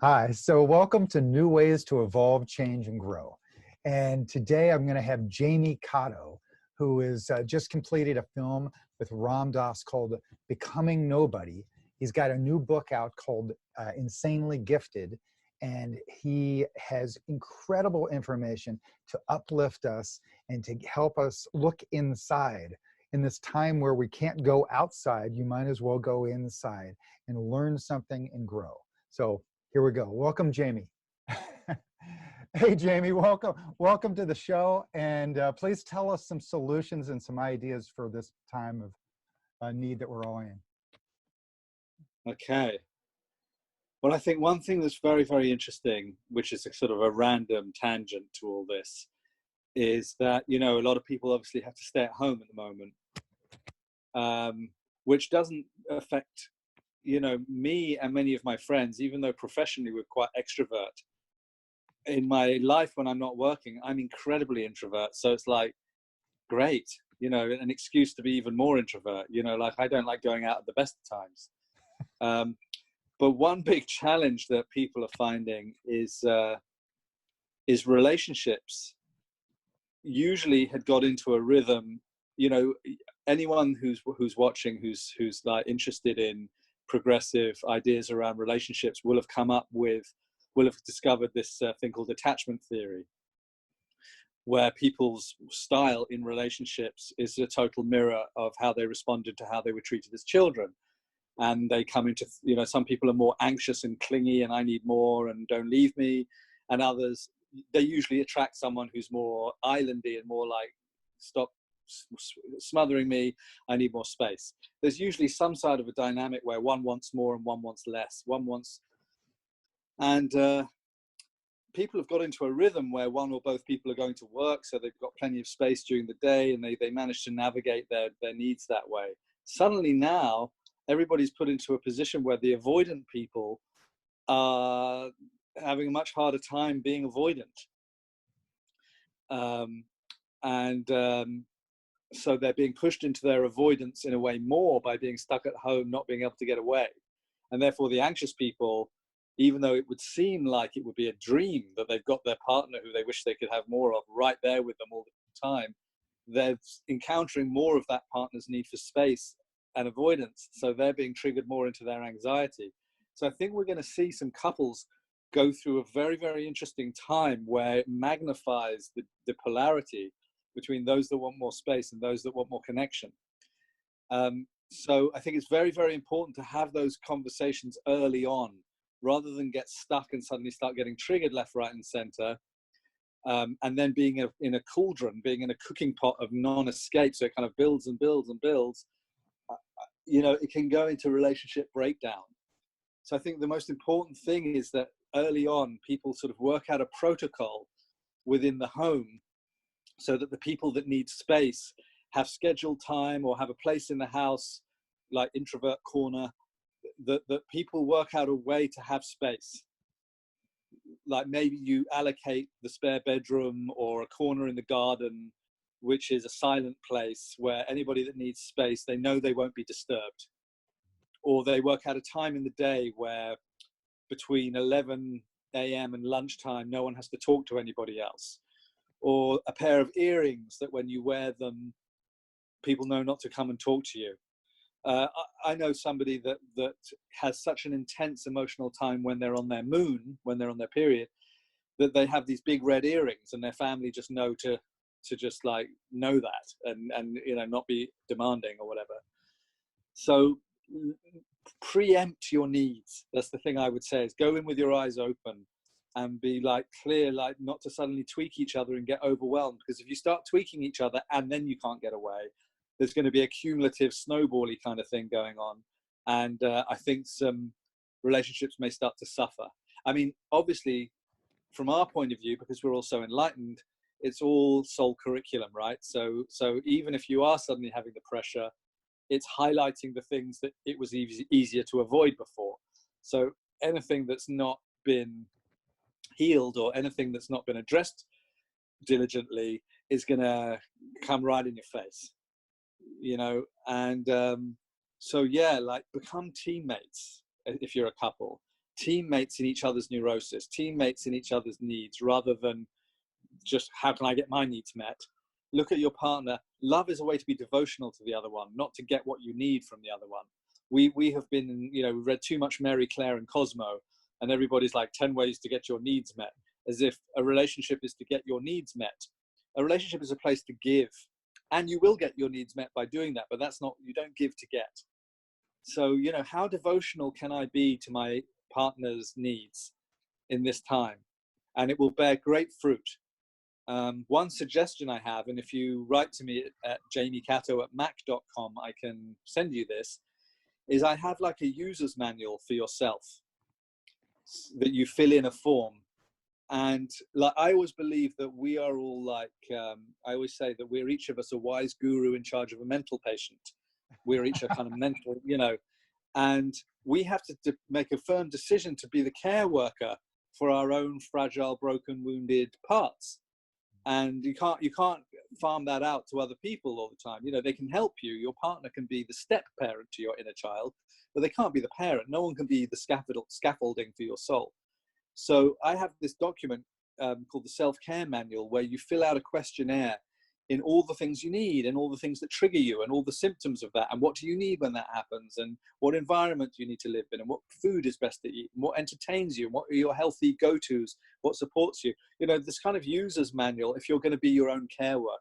Hi, so welcome to New Ways to Evolve, Change, and Grow. And today I'm going to have Jamie Catto, who has just completed a film with Ram Dass called Becoming Nobody. He's got a new book out called Insanely Gifted, and he has incredible information to uplift us and to help us look inside. In this time where we can't go outside, you might as well go inside and learn something and grow. So here we go. Welcome, Jamie. Hey, Jamie, welcome to the show. And please tell us some solutions and some ideas for this time of need that we're all in. Okay. Well, I think one thing that's very, very interesting, which is a sort of a random tangent to all this, is that, a lot of people obviously have to stay at home at the moment, which doesn't affect me and many of my friends, even though professionally we're quite extrovert. In my life, when I'm not working, I'm incredibly introvert. So it's like, great, an excuse to be even more introvert. Like I don't like going out at the best of times. But one big challenge that people are finding is relationships. Usually had got into a rhythm. Anyone who's watching, who's like interested in progressive ideas around relationships will have discovered this thing called attachment theory, where people's style in relationships is a total mirror of how they responded to how they were treated as children. And they come into, some people are more anxious and clingy and I need more and don't leave me. And others, they usually attract someone who's more islandy and more like, stop smothering me, I need more space. There's usually some side of a dynamic where one wants more and one wants less. People have got into a rhythm where one or both people are going to work, so they've got plenty of space during the day and they manage to navigate their needs that way. Suddenly now, everybody's put into a position where the avoidant people are having a much harder time being avoidant. So they're being pushed into their avoidance in a way more by being stuck at home, not being able to get away. And therefore the anxious people, even though it would seem like it would be a dream that they've got their partner who they wish they could have more of right there with them all the time, they're encountering more of that partner's need for space and avoidance. So they're being triggered more into their anxiety. So I think we're going to see some couples go through a very, very interesting time where it magnifies the polarity between those that want more space and those that want more connection. So I think it's very, very important to have those conversations early on, rather than get stuck and suddenly start getting triggered left, right, and center, and then being in a cauldron, being in a cooking pot of non-escape. So it kind of builds and builds and builds. It can go into relationship breakdown. So I think the most important thing is that early on, people sort of work out a protocol within the home so that the people that need space have scheduled time or have a place in the house, like introvert corner, that people work out a way to have space. Like maybe you allocate the spare bedroom or a corner in the garden, which is a silent place where anybody that needs space, they know they won't be disturbed. Or they work out a time in the day where between 11 a.m. and lunchtime, no one has to talk to anybody else. Or a pair of earrings that when you wear them, people know not to come and talk to you. I know somebody that has such an intense emotional time when they're on their moon, when they're on their period, that they have these big red earrings, and their family just know to just like know that and not be demanding or whatever. So preempt your needs. That's the thing I would say, is go in with your eyes open and be like clear, like not to suddenly tweak each other and get overwhelmed. Because if you start tweaking each other and then you can't get away, there's going to be a cumulative snowbally kind of thing going on. And I think some relationships may start to suffer. I mean, obviously, from our point of view, because we're all so enlightened, it's all soul curriculum, right? So even if you are suddenly having the pressure, it's highlighting the things that it was easier to avoid before. So anything that's not been healed or anything that's not been addressed diligently is going to come right in your face, and so yeah, like become teammates if you're a couple. teammates in each other's neurosis, teammates in each other's needs, rather than just how can I get my needs met. Look at your partner. Love is a way to be devotional to the other one, not to get what you need from the other one. We have been, you know, we've read too much Mary Claire and Cosmo, and everybody's like 10 ways to get your needs met, as if a relationship is to get your needs met. A relationship is a place to give, and you will get your needs met by doing that, but that's not, you don't give to get. So, you know, how devotional can I be to my partner's needs in this time? And it will bear great fruit. One suggestion I have, and if you write to me at jamiecatto@mac.com, I can send you this, is I have like a user's manual for yourself that you fill in a form. And like, I always believe that we are all like, I always say that we're each of us a wise guru in charge of a mental patient. We're each a kind of mental, you know, and we have to make a firm decision to be the care worker for our own fragile, broken, wounded parts. And you can't farm that out to other people all the time. You know, they can help you. Your partner can be the step parent to your inner child, but they can't be the parent. No one can be the scaffolding for your soul. So I have this document called the Self-Care Manual, where you fill out a questionnaire in all the things you need and all the things that trigger you and all the symptoms of that, and what do you need when that happens, and what environment you need to live in, and what food is best to eat, and what entertains you, and what are your healthy go-tos, what supports you. You know, this kind of user's manual if you're going to be your own care worker.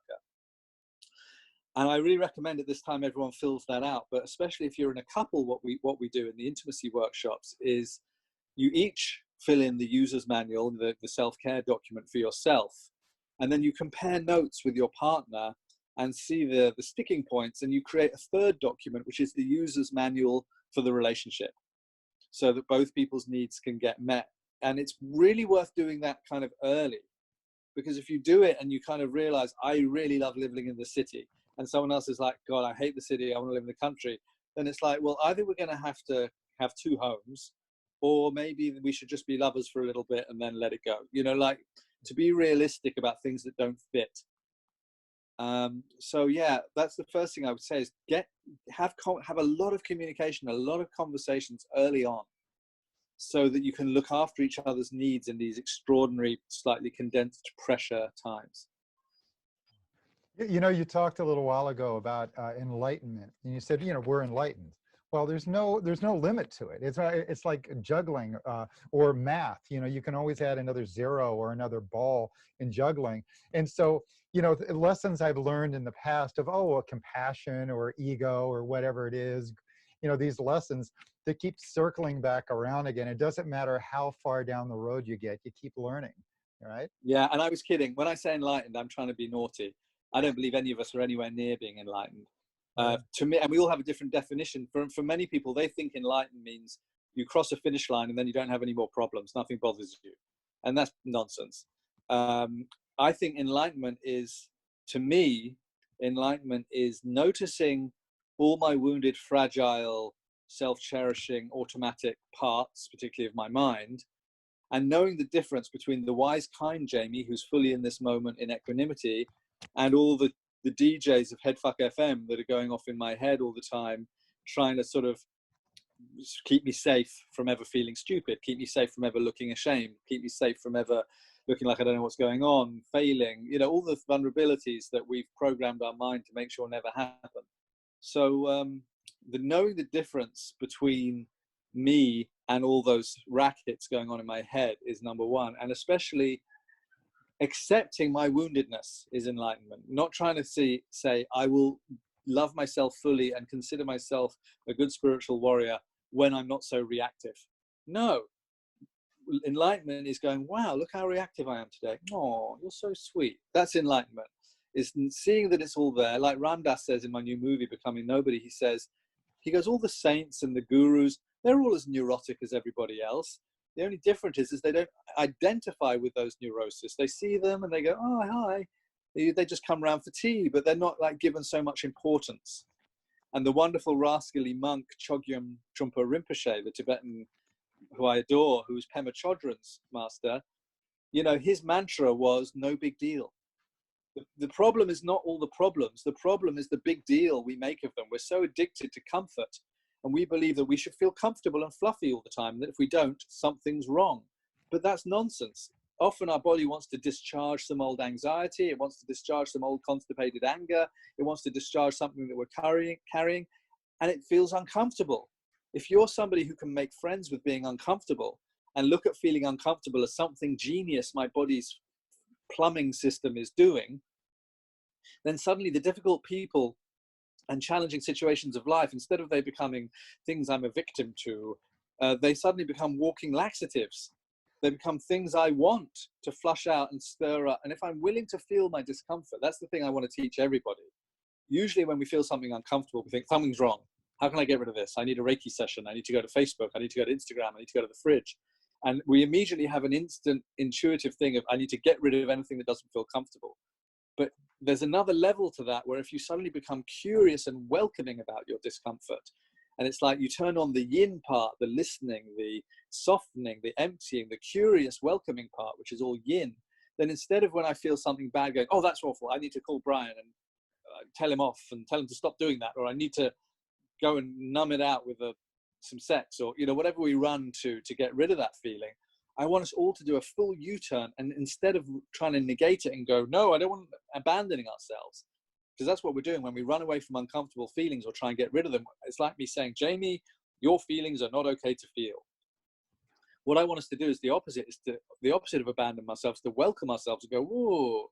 And I really recommend at this time everyone fills that out, but especially if you're in a couple, what we do in the intimacy workshops is you each fill in the user's manual, the self-care document for yourself, and then you compare notes with your partner and see the sticking points, and you create a third document, which is the user's manual for the relationship, so that both people's needs can get met. And it's really worth doing that kind of early, because if you do it and you kind of realize, I really love living in the city, and someone else is like, God, I hate the city, I want to live in the country, then it's like, well, either we're going to have two homes, or maybe we should just be lovers for a little bit and then let it go. You know, like, to be realistic about things that don't fit. So yeah, that's the first thing I would say is have a lot of communication, a lot of conversations early on, so that you can look after each other's needs in these extraordinary, slightly condensed pressure times. You know, you talked a little while ago about enlightenment, and you said, you know, we're enlightened. Well, there's no limit to it. It's like juggling or math. You know, you can always add another zero or another ball in juggling. And so, you know, the lessons I've learned in the past of, compassion or ego or whatever it is, you know, these lessons that keep circling back around again. It doesn't matter how far down the road you get, you keep learning, right? Yeah, and I was kidding. When I say enlightened, I'm trying to be naughty. I don't believe any of us are anywhere near being enlightened. To me, and we all have a different definition. For many people, they think enlightened means you cross a finish line and then you don't have any more problems, nothing bothers you, and that's nonsense. I think enlightenment is, to me, enlightenment is noticing all my wounded, fragile, self-cherishing, automatic parts, particularly of my mind, and knowing the difference between the wise, kind Jamie, who's fully in this moment in equanimity, and all the DJs of Headfuck FM that are going off in my head all the time, trying to sort of keep me safe from ever feeling stupid, keep me safe from ever looking ashamed, keep me safe from ever looking like I don't know what's going on, failing, you know, all the vulnerabilities that we've programmed our mind to make sure never happen. So knowing the difference between me and all those rackets going on in my head is number one, and especially accepting my woundedness is enlightenment. Not trying to say I will love myself fully and consider myself a good spiritual warrior when I'm not so reactive. No, enlightenment is going, wow, look how reactive I am today. Oh, you're so sweet. That's enlightenment. Is seeing that it's all there. Like Ram Dass says in my new movie, Becoming Nobody, he goes, all the saints and the gurus, they're all as neurotic as everybody else. The only difference is they don't identify with those neuroses. They see them and they go, oh, hi. They just come around for tea, but they're not like given so much importance. And the wonderful rascally monk, Chogyam Trungpa Rinpoche, the Tibetan who I adore, who was Pema Chodron's master, you know, his mantra was no big deal. The problem is not all the problems. The problem is the big deal we make of them. We're so addicted to comfort And we believe that we should feel comfortable and fluffy all the time, and that if we don't, something's wrong. But that's nonsense. Often our body wants to discharge some old anxiety. It wants to discharge some old constipated anger. It wants to discharge something that we're carrying, and it feels uncomfortable. If you're somebody who can make friends with being uncomfortable and look at feeling uncomfortable as something genius my body's plumbing system is doing, then suddenly the difficult people and challenging situations of life, instead of they becoming things I'm a victim to, they suddenly become walking laxatives. They become things I want to flush out and stir up. And if I'm willing to feel my discomfort, that's the thing I want to teach everybody. Usually when we feel something uncomfortable, we think something's wrong. How can I get rid of this? I need a Reiki session. I need to go to Facebook. I need to go to Instagram. I need to go to the fridge. And we immediately have an instant intuitive thing of, I need to get rid of anything that doesn't feel comfortable. But there's another level to that, where if you suddenly become curious and welcoming about your discomfort, and it's like you turn on the yin part, the listening, the softening, the emptying, the curious, welcoming part, which is all yin, then instead of when I feel something bad going, oh, that's awful, I need to call Brian and tell him off and tell him to stop doing that, or I need to go and numb it out with some sex, or whatever we run to get rid of that feeling. I want us all to do a full U-turn, and instead of trying to negate it and go, no, I don't want abandoning ourselves, because that's what we're doing when we run away from uncomfortable feelings or try and get rid of them. It's like me saying, Jamie, your feelings are not okay to feel. What I want us to do is the opposite of abandon ourselves, to welcome ourselves and go, whoa,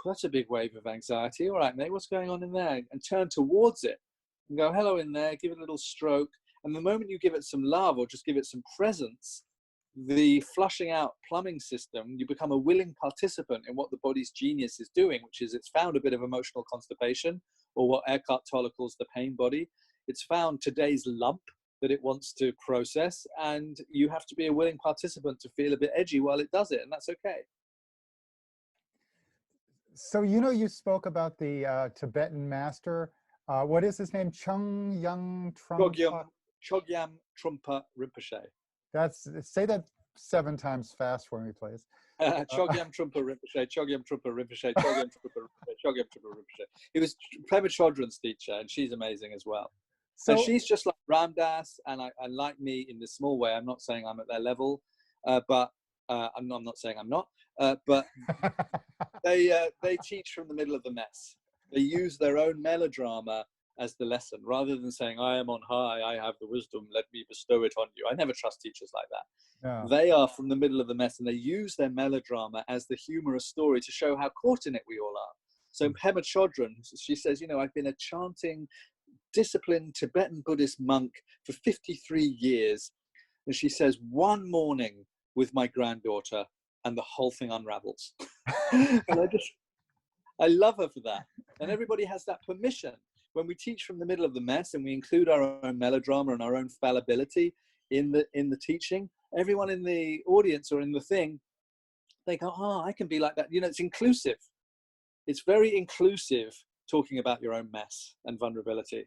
that's a big wave of anxiety. All right, mate, what's going on in there? And turn towards it and go, hello in there, give it a little stroke. And the moment you give it some love or just give it some presence, the flushing out plumbing system, you become a willing participant in what the body's genius is doing, which is it's found a bit of emotional constipation, or what Eckhart Tolle calls the pain body. It's found today's lump that it wants to process, and you have to be a willing participant to feel a bit edgy while it does it, and that's okay. So, you spoke about the Tibetan master. What is his name? Chogyam Trungpa Rinpoche. Say that 7 times fast for me, please. Chogyam Trungpa Rinpoche, Chogyam Trungpa Rinpoche, Chogyam Trungpa Rinpoche, Chogyam Trungpa Rinpoche. He was Pema Chodron's teacher, and she's amazing as well. So, and she's just like Ram Dass, and like me in this small way. I'm not saying I'm at their level, but I'm not saying I'm not. But they teach from the middle of the mess. They use their own melodrama as the lesson, rather than saying, I am on high, I have the wisdom, let me bestow it on you. I never trust teachers like that. Yeah. They are from the middle of the mess, and they use their melodrama as the humorous story to show how caught in it we all are. So Pema Chodron, she says, I've been a chanting, disciplined Tibetan Buddhist monk for 53 years. And she says, one morning with my granddaughter, and the whole thing unravels. And I love her for that. And everybody has that permission. When we teach from the middle of the mess and we include our own melodrama and our own fallibility in the teaching, everyone in the audience or in the thing, they go, oh, I can be like that. It's inclusive. It's very inclusive, talking about your own mess and vulnerability.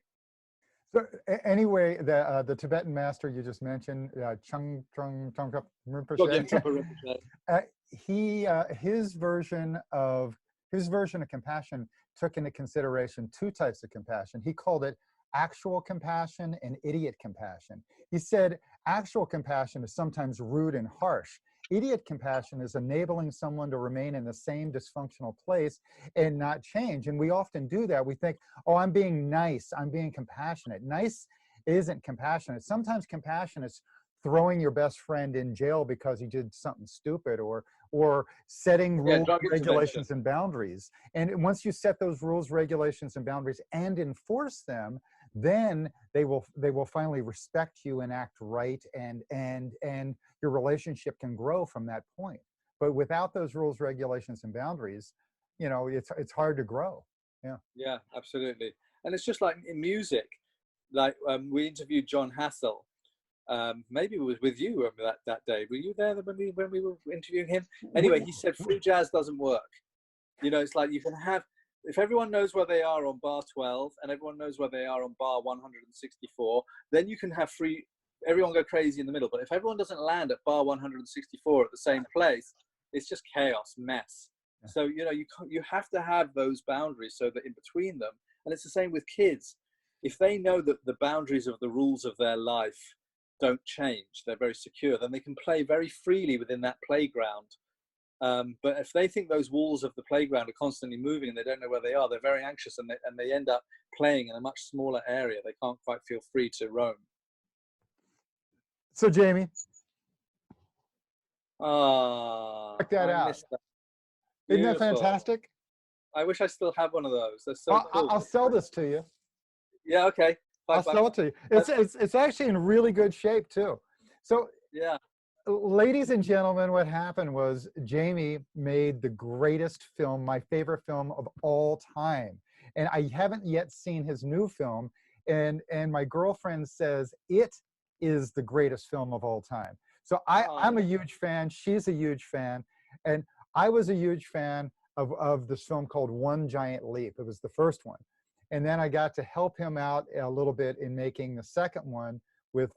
So anyway, the Tibetan master you just mentioned, Trungpa Rinpoche, his version of compassion took into consideration 2 types of compassion. He called it actual compassion and idiot compassion. He said actual compassion is sometimes rude and harsh. Idiot compassion is enabling someone to remain in the same dysfunctional place and not change. And we often do that. We think, oh, I'm being nice, I'm being compassionate. Nice isn't compassionate. Sometimes compassion is throwing your best friend in jail because he did something stupid, or setting rules, regulations, and boundaries. And once you set those rules, regulations, and boundaries and enforce them, then they will finally respect you and act right, and your relationship can grow from that point. But without those rules, regulations, and boundaries, it's hard to grow. Yeah, absolutely. And it's just like in music, like we interviewed John Hassel. Maybe it was with you that day. Were you there when we were interviewing him? Anyway, he said free jazz doesn't work. It's like you can have, if everyone knows where they are on bar 12 and everyone knows where they are on bar 164, then you can have everyone go crazy in the middle. But if everyone doesn't land at bar 164 at the same place, it's just chaos, mess. Yeah. So, you have to have those boundaries so that in between them, and it's the same with kids. if they know that the boundaries of the rules of their life don't change, they're very secure, then they can play very freely within that playground. But if they think those walls of the playground are constantly moving and they don't know where they are, they're very anxious, and they end up playing in a much smaller area. They can't quite feel free to roam. So Jamie, Ah, check that I out. missed that. Isn't that Beautiful. fantastic? I wish I still had one of those. They're so cool. I'll sell this to you. Yeah, okay. I'll sell it to you. It's actually in really good shape too. So yeah. Ladies and gentlemen, what happened was Jamie made the greatest film, my favorite film of all time. And I haven't yet seen his new film. And my girlfriend says it is the greatest film of all time. So I'm a huge fan. She's a huge fan. And I was a huge fan of this film called One Giant Leap. It was the first one. And then I got to help him out a little bit in making the second one with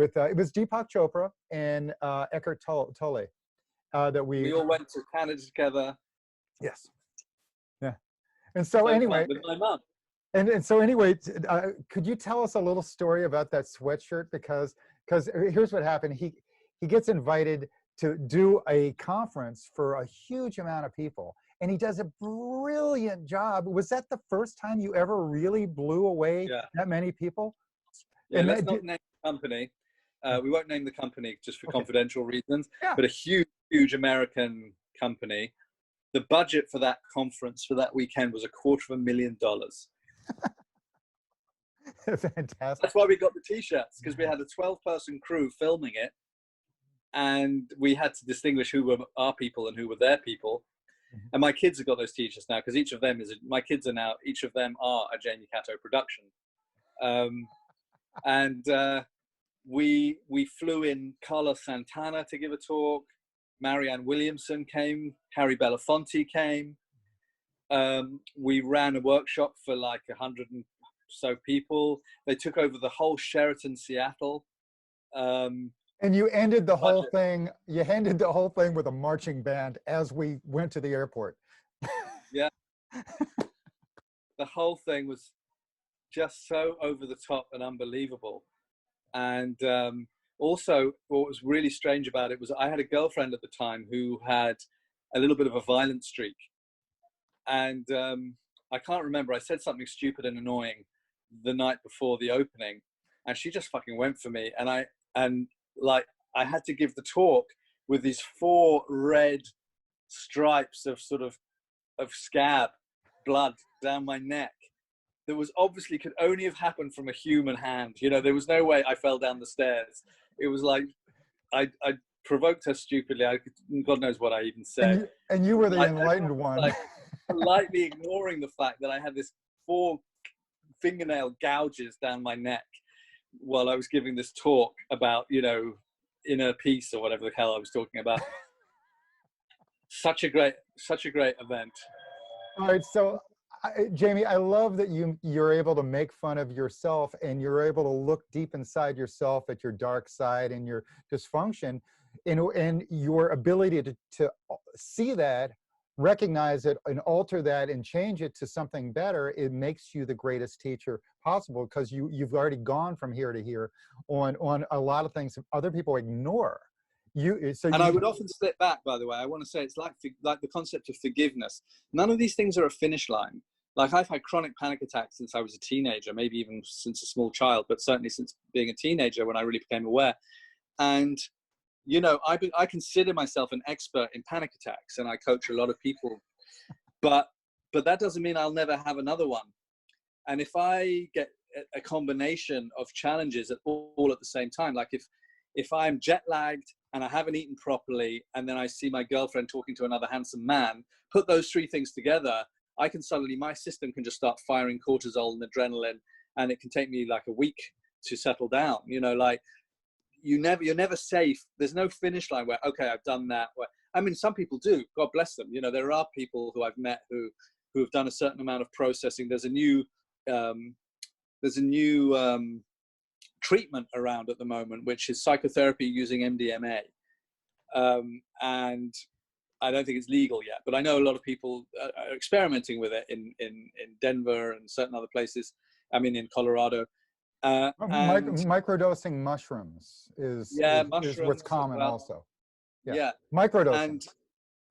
it was Deepak Chopra and Eckhart Tolle that we all went to Canada together. Yes. Yeah. And so anyway, with my mum. And so anyway, could you tell us a little story about that sweatshirt? Because here's what happened. He gets invited to do a conference for a huge amount of people, and he does a brilliant job. Was that the first time you ever really blew away that many people? Yeah, let's not name the company. We won't name the company just for confidential reasons, but a huge American company. The budget for that conference for that weekend was $250,000. Fantastic. That's why we got the t-shirts, because we had a 12-person crew filming it, and we had to distinguish who were our people and who were their people. And my kids have got those t-shirts now, because each of them are a Jamie Catto production. We flew in Carlos Santana to give a talk. Marianne Williamson came. Harry Belafonte came. We ran a workshop for like 100 and so people. They took over the whole Sheraton Seattle. And you ended the whole thing. You ended the whole thing with a marching band as we went to the airport. Yeah. The whole thing was just so over the top and unbelievable. And also, what was really strange about it was I had a girlfriend at the time who had a little bit of a violent streak. And I can't remember, I said something stupid and annoying the night before the opening, and she just fucking went for me. And I had to give the talk with these 4 red stripes of scab blood down my neck that was obviously could only have happened from a human hand. You know, there was no way I fell down the stairs. It was like I provoked her stupidly. God knows what I even said. And you were the enlightened one. Like, politely ignoring the fact that I had this 4 fingernail gouges down my neck while I was giving this talk about, you know, inner peace or whatever the hell I was talking about. Such a great event. All right, so Jamie, I love that you're able to make fun of yourself, and you're able to look deep inside yourself at your dark side and your dysfunction, and your ability to see that, recognize it, and alter that and change it to something better. It makes you the greatest teacher possible, because you've already gone from here to here on a lot of things that other people ignore. I would often slip back, by the way. I want to say it's like the concept of forgiveness. None of these things are a finish line. Like, I've had chronic panic attacks since I was a teenager, maybe even since a small child, but certainly since being a teenager when I really became aware. And, you know, I consider myself an expert in panic attacks, and I coach a lot of people, but that doesn't mean I'll never have another one. And if I get a combination of challenges all at the same time, like if I'm jet lagged and I haven't eaten properly, and then I see my girlfriend talking to another handsome man, put those 3 things together, my system can just start firing cortisol and adrenaline, and it can take me like a week to settle down. You know, like you're never safe. There's no finish line where, okay, I've done that. I mean, some people do, God bless them. You know, there are people who I've met who have done a certain amount of processing. There's a new treatment around at the moment, which is psychotherapy using MDMA. And I don't think it's legal yet, but I know a lot of people are experimenting with it in Denver and certain other places. I mean, in Colorado. And Microdosing mushrooms is mushrooms what's as common well. also. Yeah. Microdosing. And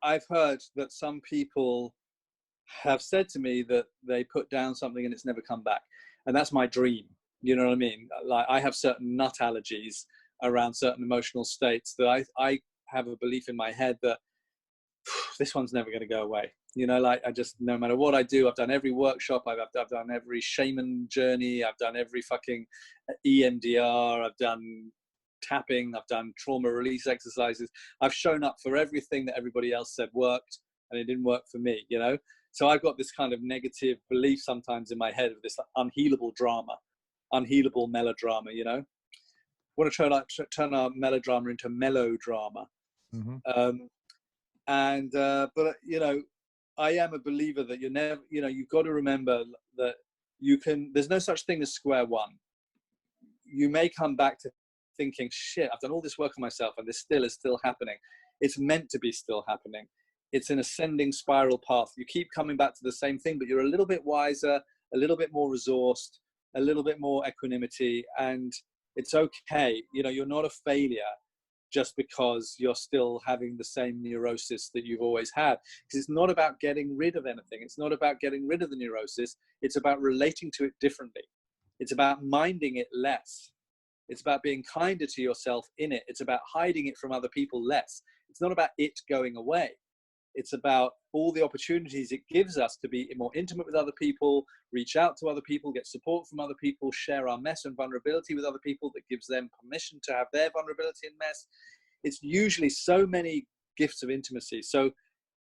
I've heard that some people have said to me that they put down something and it's never come back. And that's my dream. You know what I mean? Like, I have certain nut allergies around certain emotional states that I have a belief in my head that this one's never going to go away. You know, like, I just, no matter what I do, I've done every workshop, I've done every shaman journey, I've done every fucking EMDR, I've done tapping, I've done trauma release exercises. I've shown up for everything that everybody else said worked, and it didn't work for me, you know? So I've got this kind of negative belief sometimes in my head of this unhealable drama, unhealable melodrama, you know? I want to turn our melodrama into melodrama. But you know, I am a believer that you're never, you know, you've got to remember that there's no such thing as square one. You may come back to thinking, shit, I've done all this work on myself and this is still happening. It's meant to be still happening. It's an ascending spiral path. You keep coming back to the same thing, but you're a little bit wiser, a little bit more resourced, a little bit more equanimity, and it's okay. You know, you're not a failure just because you're still having the same neurosis that you've always had. Because it's not about getting rid of anything. It's not about getting rid of the neurosis. It's about relating to it differently. It's about minding it less. It's about being kinder to yourself in it. It's about hiding it from other people less. It's not about it going away. It's about all the opportunities it gives us to be more intimate with other people, reach out to other people, get support from other people, share our mess and vulnerability with other people that gives them permission to have their vulnerability and mess. It's usually so many gifts of intimacy. So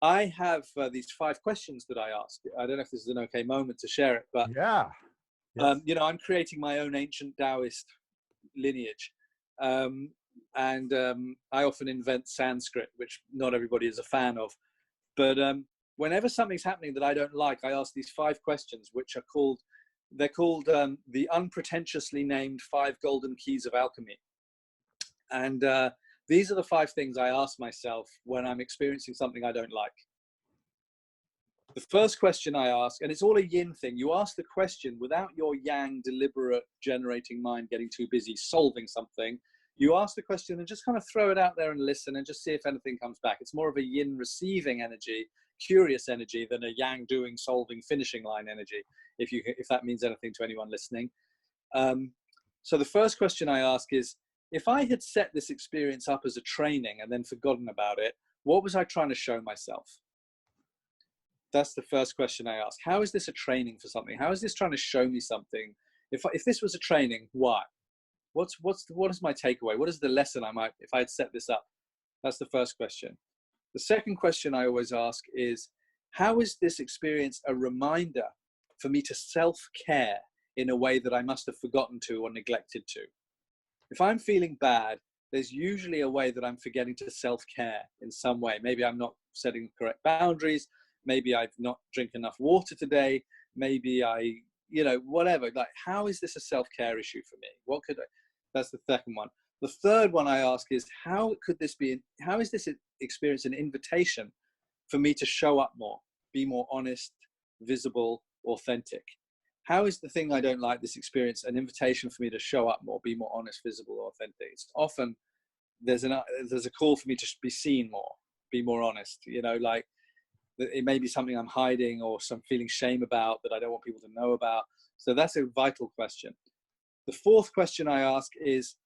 I have these 5 questions that I ask. I don't know if this is an okay moment to share it, but you know, I'm creating my own ancient Taoist lineage. I often invent Sanskrit, which not everybody is a fan of. But whenever something's happening that I don't like, I ask these 5 questions, which are called the unpretentiously named 5 golden keys of alchemy. And these are the 5 things I ask myself when I'm experiencing something I don't like. The first question I ask, and it's all a yin thing, you ask the question without your yang deliberate generating mind getting too busy solving something. You ask the question and just kind of throw it out there and listen and just see if anything comes back. It's more of a yin receiving energy, curious energy, than a yang doing, solving, finishing line energy, if that means anything to anyone listening. So the first question I ask is, if I had set this experience up as a training and then forgotten about it, what was I trying to show myself? That's the first question I ask. How is this a training for something? How is this trying to show me something? If this was a training, why? What is my takeaway? What is the lesson if I had set this up? That's the first question. The second question I always ask is, how is this experience a reminder for me to self-care in a way that I must have forgotten to or neglected to? If I'm feeling bad, there's usually a way that I'm forgetting to self-care in some way. Maybe I'm not setting the correct boundaries. Maybe I've not drank enough water today. Maybe whatever. Like, how is this a self-care issue for me? That's the second one. The third one I ask is, how is this experience an invitation for me to show up more, be more honest, visible, authentic? How is the thing I don't like, this experience, an invitation for me to show up more, be more honest, visible, authentic? It's often there's a call for me to be seen more, be more honest. You know, like, it may be something I'm hiding or some feeling shame about that I don't want people to know about. So that's a vital question. The fourth question I ask is,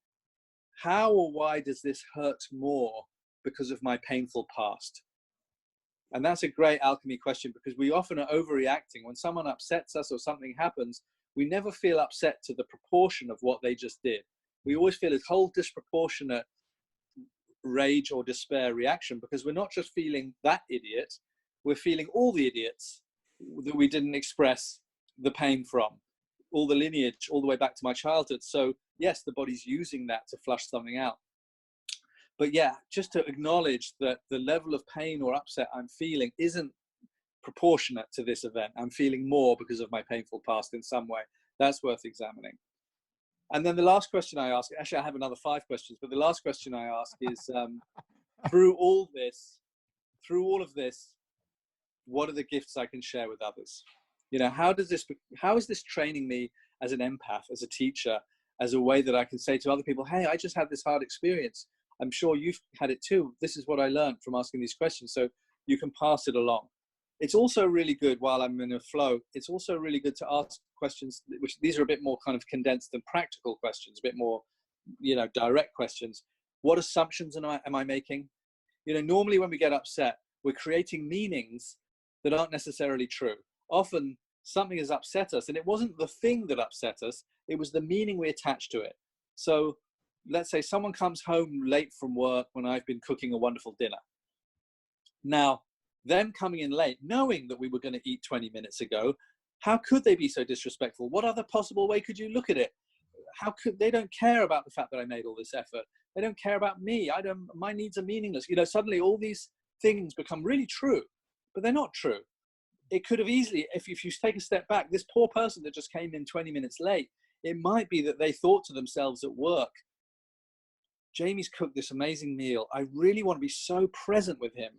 how or why does this hurt more because of my painful past? And that's a great alchemy question, because we often are overreacting. When someone upsets us or something happens, we never feel upset to the proportion of what they just did. We always feel a whole disproportionate rage or despair reaction, because we're not just feeling that idiot, we're feeling all the idiots that we didn't express the pain from, all the lineage, all the way back to my childhood. So yes, the body's using that to flush something out. But yeah, just to acknowledge that the level of pain or upset I'm feeling isn't proportionate to this event. I'm feeling more because of my painful past in some way. That's worth examining. And then the last question I ask, actually I have another 5 questions, but the last question I ask is, through all of this, what are the gifts I can share with others? You know, how is this training me as an empath, as a teacher, as a way that I can say to other people, hey, I just had this hard experience. I'm sure you've had it too. This is what I learned from asking these questions. So you can pass it along. It's also really good, while I'm in a flow, it's also really good to ask questions, which these are a bit more kind of condensed and practical questions, a bit more, you know, direct questions. What assumptions am I making? You know, normally when we get upset, we're creating meanings that aren't necessarily true. Often something has upset us, and it wasn't the thing that upset us, it was the meaning we attached to it. So let's say someone comes home late from work when I've been cooking a wonderful dinner. Now, them coming in late, knowing that we were going to eat 20 minutes ago, how could they be so disrespectful? What other possible way could you look at it? How could they don't care about the fact that I made all this effort? They don't care about me. My needs are meaningless. You know, suddenly all these things become really true, but they're not true. It could have easily, if you take a step back, this poor person that just came in 20 minutes late, it might be that they thought to themselves at work, Jamie's cooked this amazing meal. I really want to be so present with him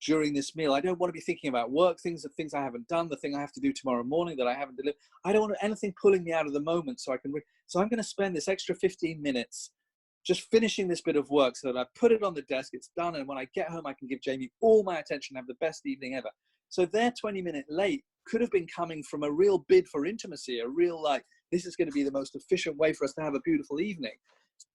during this meal. I don't want to be thinking about work, the things I haven't done, the thing I have to do tomorrow morning that I haven't delivered. I don't want anything pulling me out of the moment, so I'm going to spend this extra 15 minutes just finishing this bit of work so that I put it on the desk, it's done, and when I get home, I can give Jamie all my attention, have the best evening ever. So their 20-minute late could have been coming from a real bid for intimacy, a real, like, this is going to be the most efficient way for us to have a beautiful evening.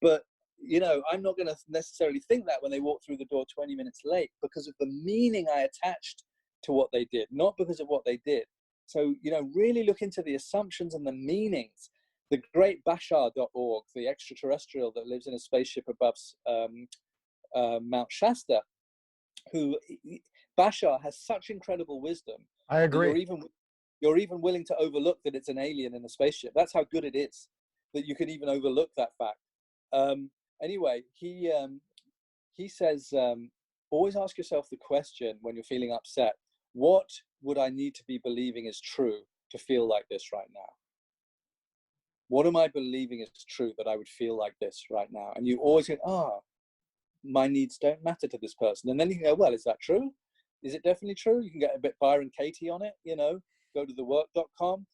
But you know, I'm not going to necessarily think that when they walk through the door 20 minutes late, because of the meaning I attached to what they did, not because of what they did. So, you know, really look into the assumptions and the meanings. The great Bashar.org, the extraterrestrial that lives in a spaceship above Mount Shasta, Bashar has such incredible wisdom. I agree. You're even willing to overlook that it's an alien in a spaceship. That's how good it is, that you can even overlook that fact. Anyway, he says, always ask yourself the question when you're feeling upset, what would I need to be believing is true to feel like this right now? What am I believing is true that I would feel like this right now? And you always go, my needs don't matter to this person. And then you can go, well, is that true? Is it definitely true? You can get a bit Byron Katie on it, you know, go to thework.com.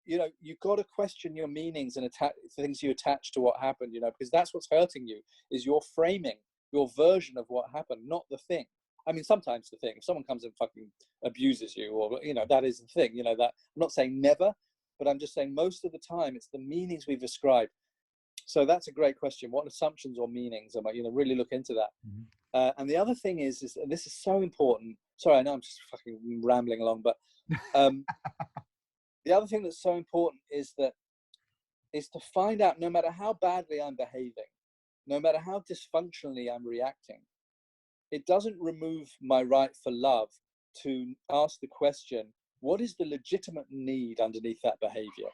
You know, you've got to question your meanings and things you attach to what happened, you know, because that's what's hurting you, is your framing, your version of what happened, not the thing. I mean, sometimes the thing, if someone comes and fucking abuses you, or, you know, that is the thing, you know, that I'm not saying never, but I'm just saying most of the time it's the meanings we've ascribed. So that's a great question. What assumptions or meanings am I, you know, really look into that. Mm-hmm. And the other thing is, and this is so important. Sorry, I know I'm just fucking rambling along, but the other thing that's so important is to find out, no matter how badly I'm behaving, no matter how dysfunctionally I'm reacting, it doesn't remove my right for love to ask the question, what is the legitimate need underneath that behavior?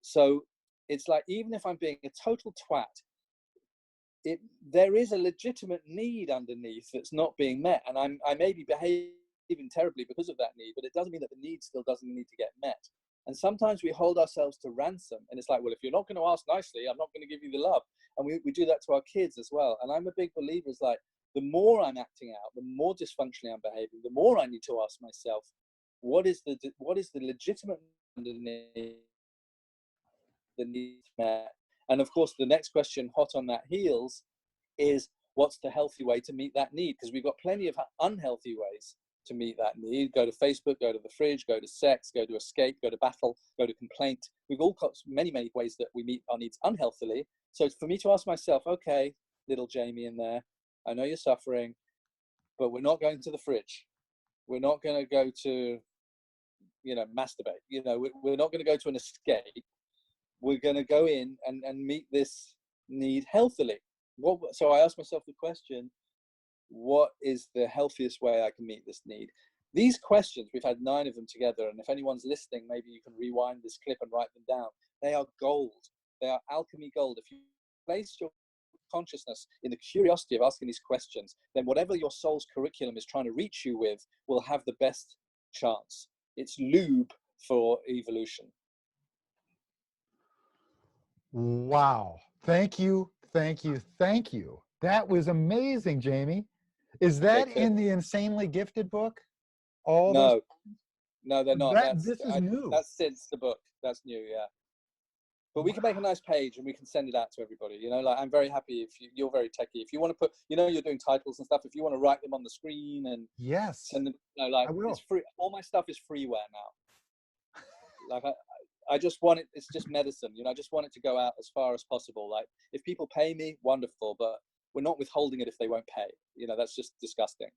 So it's like, even if I'm being a total twat, there is a legitimate need underneath that's not being met. And I may be behaving terribly because of that need, but it doesn't mean that the need still doesn't need to get met. And sometimes we hold ourselves to ransom. And it's like, well, if you're not going to ask nicely, I'm not going to give you the love. And we do that to our kids as well. And I'm a big believer, is like, the more I'm acting out, the more dysfunctionally I'm behaving, the more I need to ask myself, what is the legitimate underneath the need met? And of course, the next question, hot on that heels, is what's the healthy way to meet that need? Because we've got plenty of unhealthy ways to meet that need. Go to Facebook, go to the fridge, go to sex, go to escape, go to battle, go to complaint. We've all got many, many ways that we meet our needs unhealthily. So for me to ask myself, okay, little Jamie in there, I know you're suffering, but we're not going to the fridge. We're not going to go to, you know, masturbate. You know, we're not going to go to an escape. We're going to go in and meet this need healthily. So I asked myself the question, what is the healthiest way I can meet this need? These questions, we've had 9 of them together, and if anyone's listening, maybe you can rewind this clip and write them down. They are gold. They are alchemy gold. If you place your consciousness in the curiosity of asking these questions, then whatever your soul's curriculum is trying to reach you with will have the best chance. It's LUBE for evolution. Wow. Thank you. Thank you. Thank you. That was amazing, Jamie. Is that in the Insanely Gifted book? No. No, they're not. This is new. That's since the book. That's new, yeah. But we can make a nice page and we can send it out to everybody. You know, like I'm very happy if you're very techie. If you want to put, you know, you're doing titles and stuff. If you want to write them on the screen and send them, you know, like it's free. All my stuff is freeware now. Like I just want it. It's just medicine. You know, I just want it to go out as far as possible. Like if people pay me, wonderful. But we're not withholding it if they won't pay. You know, that's just disgusting.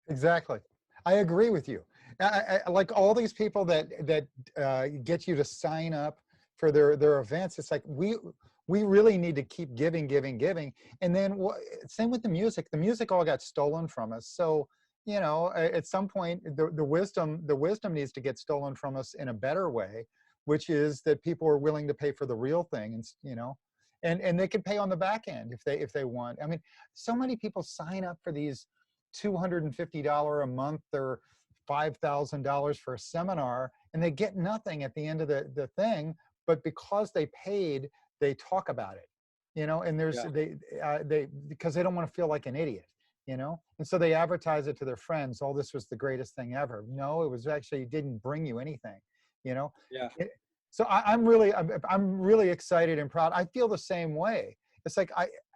Exactly. I agree with you. I like all these people that get you to sign up for their events. It's like we really need to keep giving. And then same with the music. The music all got stolen from us. So, you know, at some point the wisdom needs to get stolen from us in a better way, which is that people are willing to pay for the real thing, and you know, and they can pay on the back end if they want. I mean, so many people sign up for these $250 a month or $5,000 for a seminar, and they get nothing at the end of the thing. But because they paid, they talk about it, you know, and there's they because they don't want to feel like an idiot, you know, and so they advertise it to their friends. Oh, this was the greatest thing ever. No, it was actually, it didn't bring you anything, you know. Yeah. So I'm really excited and proud. I feel the same way. It's like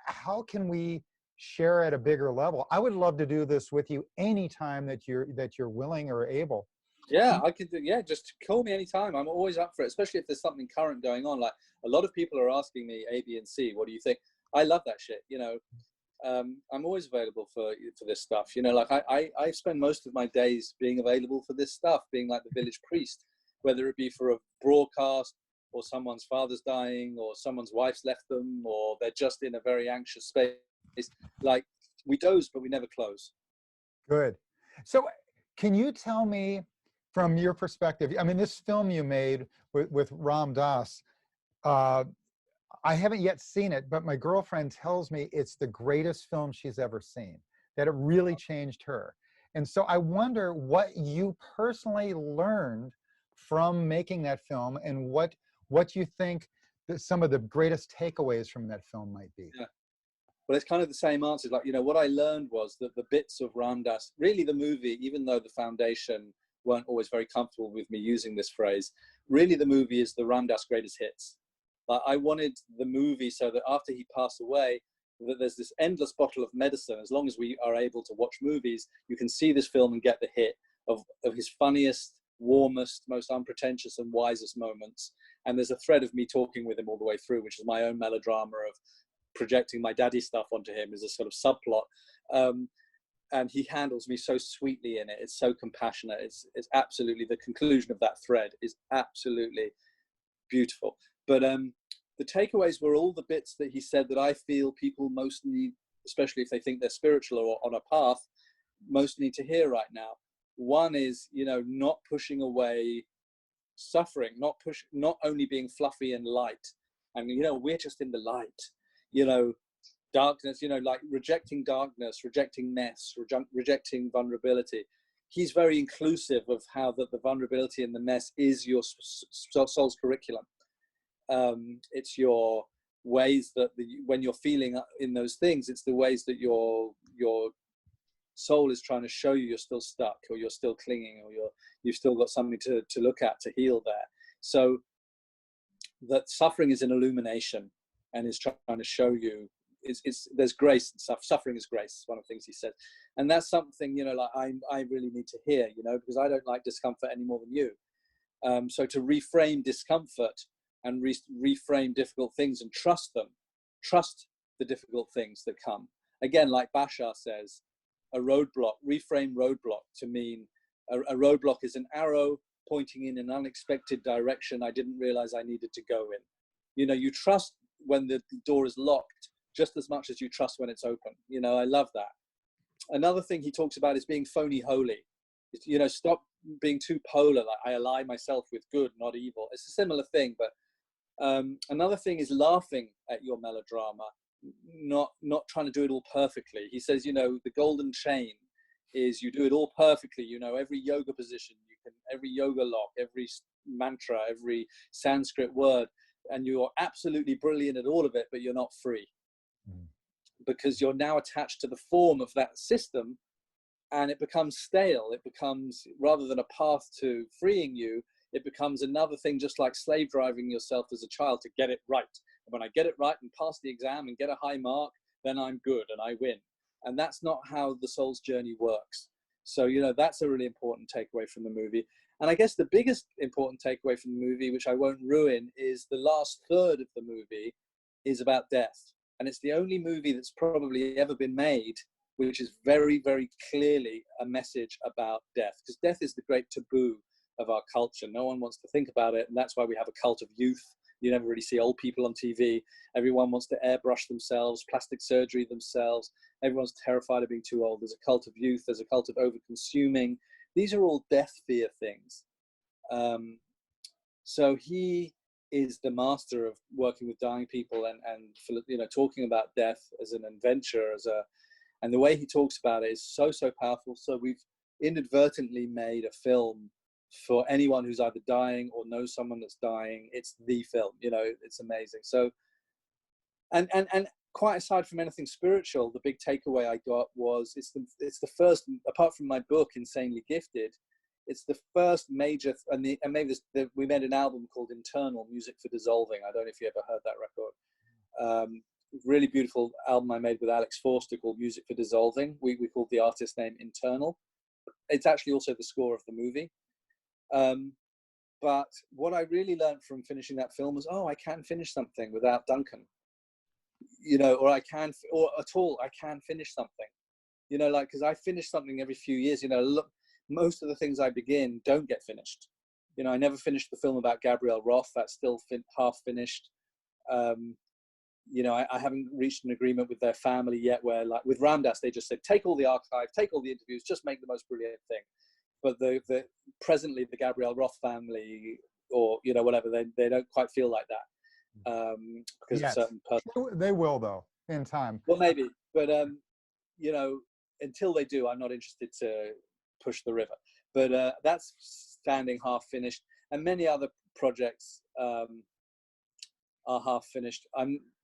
how can we share at a bigger level? I would love to do this with you anytime that you're willing or able. Yeah, I could do, yeah, just call me anytime. I'm always up for it, especially if there's something current going on. Like a lot of people are asking me A, B, and C. What do you think? I love that shit. You know, I'm always available for this stuff. You know, like I spend most of my days being available for this stuff, being like the village priest, whether it be for a broadcast or someone's father's dying or someone's wife's left them or they're just in a very anxious space. Like we doze, but we never close. Good. So can you tell me, from your perspective, I mean, this film you made with Ram Dass, I haven't yet seen it, but my girlfriend tells me it's the greatest film she's ever seen, that it really changed her. And so I wonder what you personally learned from making that film and what you think that some of the greatest takeaways from that film might be. Yeah. Well, it's kind of the same answer. Like, you know, what I learned was that the bits of Ram Dass, really the movie, even though the foundation weren't always very comfortable with me using this phrase, really the movie is the Ram Dass greatest hits. Like, I wanted the movie so that after he passed away, that there's this endless bottle of medicine. As long as we are able to watch movies, you can see this film and get the hit of his funniest, warmest, most unpretentious and wisest moments. And there's a thread of me talking with him all the way through, which is my own melodrama of projecting my daddy stuff onto him as a sort of subplot. And he handles me so sweetly in it. It's so compassionate. It's absolutely, the conclusion of that thread is absolutely beautiful. But the takeaways were all the bits that he said that I feel people most need, especially if they think they're spiritual or on a path, most need to hear right now. One is, you know, not pushing away suffering, not only being fluffy and light. I mean, you know, we're just in the light, you know, darkness, you know, like rejecting darkness, rejecting mess, rejecting vulnerability. He's very inclusive of how the vulnerability and the mess is your soul's curriculum. It's your ways that when you're feeling in those things, it's the ways that your soul is trying to show you you're still stuck, or you're still clinging, or you've still got something to look at, to heal there. So that suffering is an illumination and is trying to show you there's grace and stuff. Suffering is grace, one of the things he said. And that's something, you know, like I really need to hear, you know, because I don't like discomfort any more than you. So to reframe discomfort and reframe difficult things and trust them, trust the difficult things that come. Again, like Bashar says, a roadblock, reframe roadblock to mean a roadblock is an arrow pointing in an unexpected direction I didn't realize I needed to go in. You know, you trust when the door is locked just as much as you trust when it's open. You know, I love that. Another thing he talks about is being phony holy. You know, stop being too polar, like I ally myself with good, not evil. It's a similar thing, but another thing is laughing at your melodrama, not trying to do it all perfectly. He says, you know, the golden chain is you do it all perfectly. You know, every yoga position, every yoga lock, every mantra, every Sanskrit word, and you're absolutely brilliant at all of it, but you're not free. Because you're now attached to the form of that system, and it becomes stale. It becomes, rather than a path to freeing you, it becomes another thing, just like slave driving yourself as a child to get it right. And when I get it right and pass the exam and get a high mark, then I'm good and I win. And that's not how the soul's journey works. So, you know, that's a really important takeaway from the movie. And I guess the biggest important takeaway from the movie, which I won't ruin, is the last third of the movie is about death. And it's the only movie that's probably ever been made which is very, very clearly a message about death, because death is the great taboo of our culture. No one wants to think about it, and that's why we have a cult of youth. You never really see old people on TV. Everyone wants to airbrush themselves, plastic surgery themselves. Everyone's terrified of being too old. There's a cult of youth. There's a cult of over-consuming. These are all death fear things. So he is the master of working with dying people and you know, talking about death as an adventure, and the way he talks about it is so, so powerful. So we've inadvertently made a film for anyone who's either dying or knows someone that's dying. It's the film, you know, it's amazing. So, and quite aside from anything spiritual, the big takeaway I got was it's the first, apart from my book, Insanely Gifted, it's the first major, we made an album called Internal, Music for Dissolving. I don't know if you ever heard that record. Really beautiful album I made with Alex Forster called Music for Dissolving. We called the artist name Internal. It's actually also the score of the movie. But what I really learned from finishing that film was, oh, I can finish something without Duncan, you know, or I can finish something, you know, like, because I finish something every few years, you know. Look, most of the things I begin don't get finished. You know, I never finished the film about Gabrielle Roth. That's still half finished. You know, I haven't reached an agreement with their family yet, where, like with Ramdas, they just said, take all the archive, take all the interviews, just make the most brilliant thing. But presently the Gabrielle Roth family, or, you know, whatever, they don't quite feel like that, because of certain person. They will, though, in time. Well, maybe, but you know, until they do, I'm not interested to push the river. But that's standing half finished, and many other projects are half finished.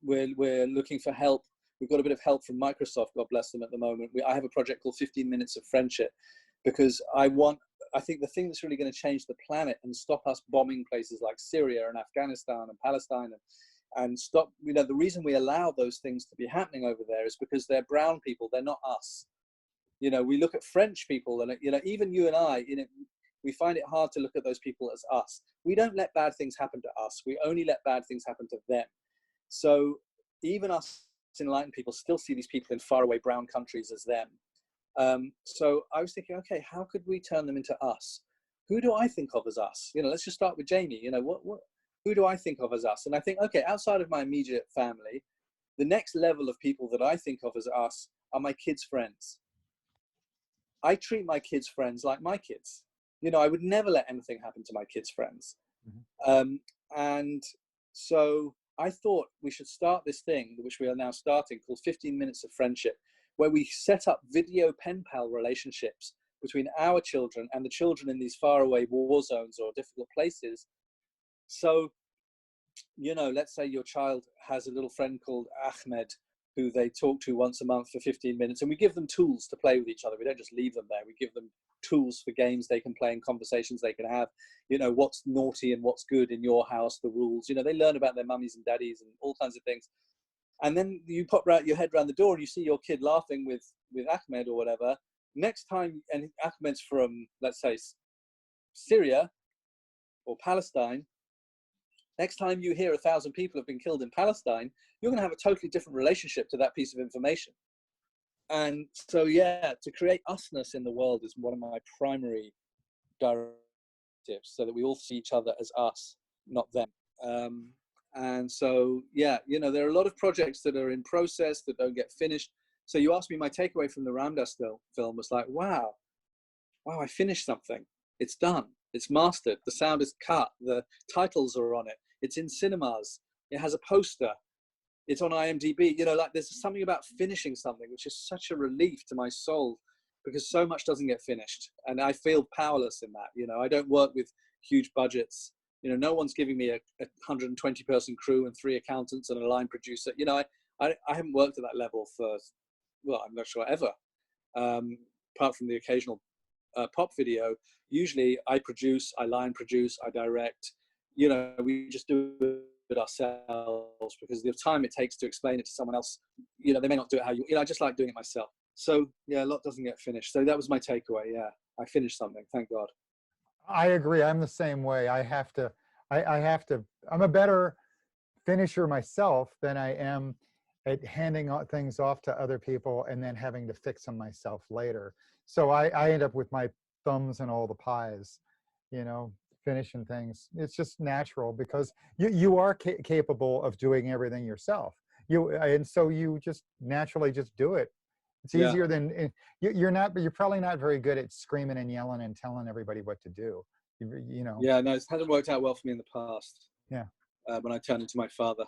We're looking for help. We've got a bit of help from Microsoft, God bless them, at the moment. I have a project called 15 Minutes of Friendship, because I think the thing that's really going to change the planet and stop us bombing places like Syria and Afghanistan and Palestine and stop, you know, the reason we allow those things to be happening over there is because they're brown people, they're not us. You know, we look at French people, and, you know, even you and I, you know, we find it hard to look at those people as us. We don't let bad things happen to us. We only let bad things happen to them. So even us enlightened people still see these people in faraway brown countries as them. So I was thinking, okay, how could we turn them into us? Who do I think of as us? You know, let's just start with Jamie. You know, who do I think of as us? And I think, okay, outside of my immediate family, the next level of people that I think of as us are my kids' friends. I treat my kids' friends like my kids. You know, I would never let anything happen to my kids' friends. Mm-hmm. And so I thought we should start this thing, which we are now starting, called 15 Minutes of Friendship, where we set up video pen pal relationships between our children and the children in these faraway war zones or difficult places. So, you know, let's say your child has a little friend called Ahmed, who they talk to once a month for 15 minutes, and we give them tools to play with each other. We don't just leave them there. We give them tools for games they can play and conversations they can have. You know, what's naughty and what's good in your house, the rules. You know, they learn about their mummies and daddies and all kinds of things. And then you pop your head around the door and you see your kid laughing with Ahmed or whatever. Next time, and Ahmed's from, let's say, Syria or Palestine, next time you hear 1,000 people have been killed in Palestine, you're going to have a totally different relationship to that piece of information. And so, yeah, to create usness in the world is one of my primary directives, so that we all see each other as us, not them. And so, yeah, you know, there are a lot of projects that are in process that don't get finished. So you asked me, my takeaway from the Ramdas film was like, wow, I finished something. It's done. It's mastered. The sound is cut. The titles are on it. It's in cinemas. It has a poster. It's on IMDb. You know, like, there's something about finishing something, which is such a relief to my soul, because so much doesn't get finished. And I feel powerless in that. You know, I don't work with huge budgets. You know, no one's giving me a 120 person crew and 3 accountants and a line producer. You know, I haven't worked at that level for, well, I'm not sure ever. apart from the occasional pop video, usually I produce, I line produce, I direct. You know, we just do it ourselves because the time it takes to explain it to someone else, you know, they may not do it how you know, I just like doing it myself. So yeah, a lot doesn't get finished. So that was my takeaway. Yeah, I finished something, thank God. I agree. I'm the same way. I have to, I'm a better finisher myself than I am at handing things off to other people and then having to fix them myself later. So I end up with my thumbs and all the pies, you know, finishing things. It's just natural because you are capable of doing everything yourself. And so you just naturally just do it. It's easier than you're probably not very good at screaming and yelling and telling everybody what to do. You know. Yeah, no, it hasn't worked out well for me in the past. Yeah. When I turned into my father.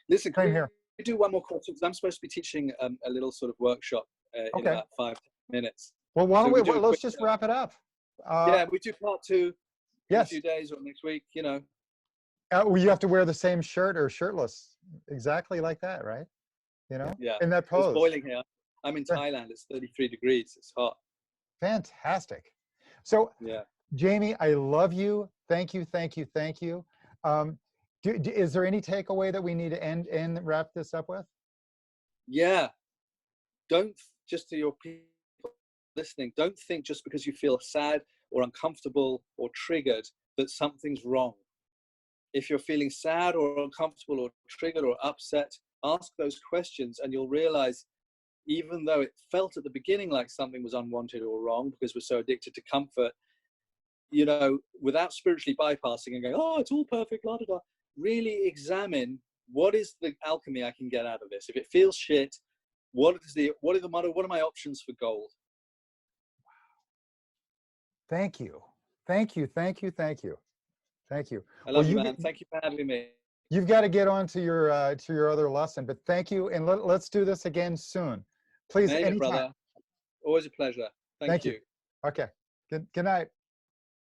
Listen, Same can here. we do one more question? Because I'm supposed to be teaching a little sort of workshop in Okay. about 5 minutes. Well, why don't So we, let's just wrap it up. Yeah, we do part 2 in a Yes. few days or next week, you know. Well, you have to wear the same shirt or shirtless, exactly like that, right? You know, Yeah. in that pose. It's boiling here. I'm in Thailand. It's 33 degrees. It's hot. Fantastic. So, yeah, Jamie, I love you. Thank you, thank you, thank you. Is there any takeaway that we need to end and wrap this up with? Yeah. Don't, just to your people listening, don't think just because you feel sad or uncomfortable or triggered that something's wrong. If you're feeling sad or uncomfortable or triggered or upset, ask those questions and you'll realize, even though it felt at the beginning like something was unwanted or wrong because we're so addicted to comfort, you know, without spiritually bypassing and going, oh, it's all perfect, blah, blah, blah, really examine what is the alchemy I can get out of this. If it feels shit, what are my options for gold? Thank you. Thank you, thank you, thank you. Thank you. I love you, man. Thank you for having me. You've got to get on to your other lesson, but thank you. And let's do this again soon. Please, anytime. Brother. Always a pleasure. Thank you. Okay. Good night.